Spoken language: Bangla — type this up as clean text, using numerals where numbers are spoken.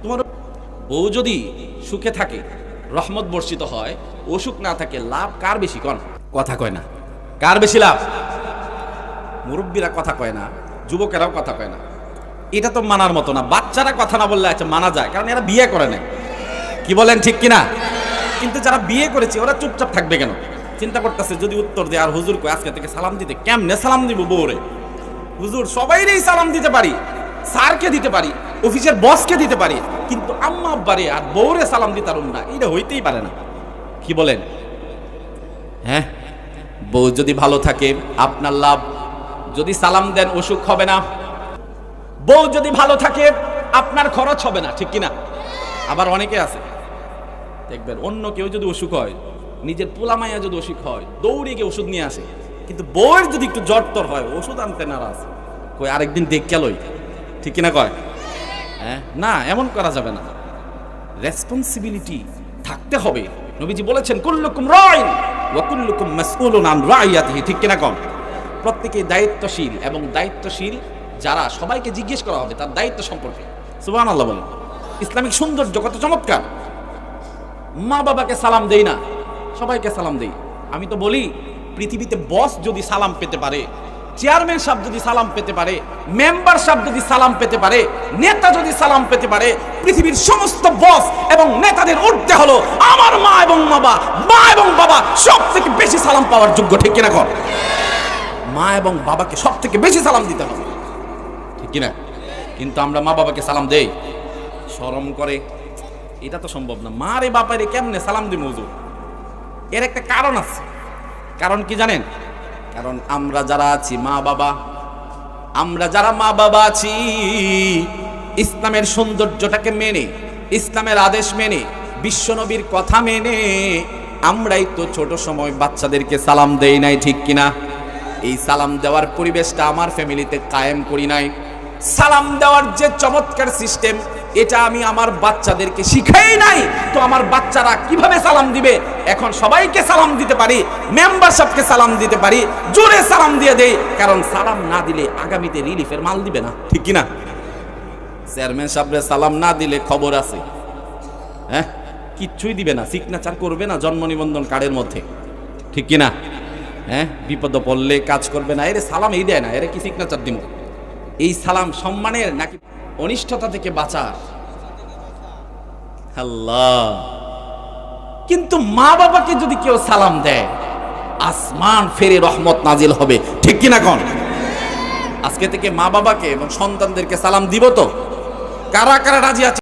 তোমার বউ যদি সুখে থাকে, রহমত বর্ষিত হয়, অসুখ না থাকে, লাভ কার বেশি? কোন কথা কয় না, কার বেশি লাভ? মুরব্বীরা কথা কয় না, যুবকেরাও কথা কয় না। এটা তো মানার মতো না। বাচ্চারা কথা না বললে আচ্ছা মানা যায়, কারণ এরা বিয়ে করে নাই। কি বলেন, ঠিক কিনা? কিন্তু যারা বিয়ে করেছে ওরা চুপচাপ থাকবে কেন? চিন্তা করতেছে যদি উত্তর দেয়, আর হুজুর কয় আজকে থেকে সালাম দিতে, কেমনে সালাম দিব বউরে? হুজুর সবাইরেই সালাম দিতে পারি, স্যারকে দিতে পারি, অফিসের বসকে দিতে পারি, কিন্তু আম্মা আব্বারে আর বউরে সালাম দিতে পারুম না, এটা হইতেই পারে না। কি বলেন? হ্যাঁ, বউ যদি ভালো থাকে আপনার লাভ, যদি সালাম দেন অসুখ হবে না। বউ যদি ভালো থাকে আপনার খরচ হবে না, ঠিক কিনা? আবার অনেকে আছে দেখবেন অন্য কেউ যদি অসুখ হয়, নিজের পোলামাইয়া যদি অসুখ হয়, দৌড়ে গিয়ে ওষুধ নিয়ে আসে, কিন্তু বউয়ের যদি একটু জ্বর টর হয় ওষুধ আনতে নারাজ, কই আরেকদিন দেখ গেলই, ঠিক কিনা কয়? হ্যাঁ, না, এমন করা যাবে না। রেসপন্সিবিলিটি থাকতে হবে। নবীজি বলেছেন কুল্লুকুম রাইন ওয়া কুল্লুকুম মাসউলুন আন রাইয়াতিহি, ঠিক কিনা কম? প্রত্যেকেই দায়িত্বশীল, এবং দায়িত্বশীল যারা সবাইকে জিজ্ঞেস করা হবে তার দায়িত্ব সম্পর্কে। সুবহানাল্লাহ বলেন। ইসলামিক সৌন্দর্য কত চমৎকার। মা বাবাকে সালাম দেই না, সবাইকে সালাম দেই। আমি তো বলি পৃথিবীতে বস যদি সালাম পেতে পারে, চেয়ারম্যান সাহেব যদি সালাম পেতে পারে, মেম্বার সাহেব যদি সালাম পেতে পারে, নেতা যদি সালাম পেতে পারে, পৃথিবীর সমস্ত বস এবং নেতাদের ঊর্ধ্বে হলো আমার মা এবং বাবা সব থেকে বেশি সালাম পাওয়ার যোগ্য, ঠিক কিনা কর? মা এবং বাবাকে সব থেকে বেশি সালাম দিতে হবে, ঠিক কিনা? কিন্তু আমরা মা বাবাকে সালাম দেই, শরম করে, এটা তো সম্ভব না। মা রে বাপারে কেমনে সালাম দিব হুজুর? এর একটা কারণ আছে। কারণ কি জানেন? কারণ আমরা যারা আছি মা বাবা, আমরা যারা মা বাবা আছি, ইসলামের সৌন্দর্যটাকে মেনে, ইসলামের আদেশ মেনে, বিশ্বনবীর কথা মেনে আমরাই তো ছোট সময় বাচ্চাদেরকে সালাম দেই নাই, ঠিক কিনা? এই সালাম দেওয়ার পরিবেশটা আমার ফ্যামিলিতে কায়েম করি নাই। সালাম দেওয়ার যে চমৎকার সিস্টেম, এটা আমি আমার বাচ্চাদেরকে শিখাই নাই। তো আমার বাচ্চারা কিভাবে সালাম দিবে? এখন সবাইকে সালাম দিতে পারি, মেম্বার সাহেবকে সালাম দিতে পারি, জোরে সালাম দিয়ে দেই, কারণ সালাম না দিলে আগামীতে রিলিফের মাল দিবে না, ঠিক কিনা? চেয়ারম্যান সাহেবরে সালাম না দিলে খবর আছে, হ্যাঁ, কিচ্ছুই দিবে না, সিগনেচার করবে না জন্ম নিবন্ধন কার্ডের মধ্যে, ঠিক কিনা? হ্যাঁ, বিপদ পড়লে কাজ করবে না, এরে সালাম এই দেয় না, এরে কি সিগনেচার দিব? এই সালাম সম্মানের নাকি অনিষ্টতা থেকে বাঁচার? আল্লাহ। কিন্তু মা বাবাকে যদি কেউ সালাম দেয়, আসমান ফেরে রহমত নাজিল হবে, ঠিক কিনা কোন? আজকে থেকে মা বাবাকে এবং সন্তানদেরকে সালাম দিব তো? কারা কারা রাজি আছে?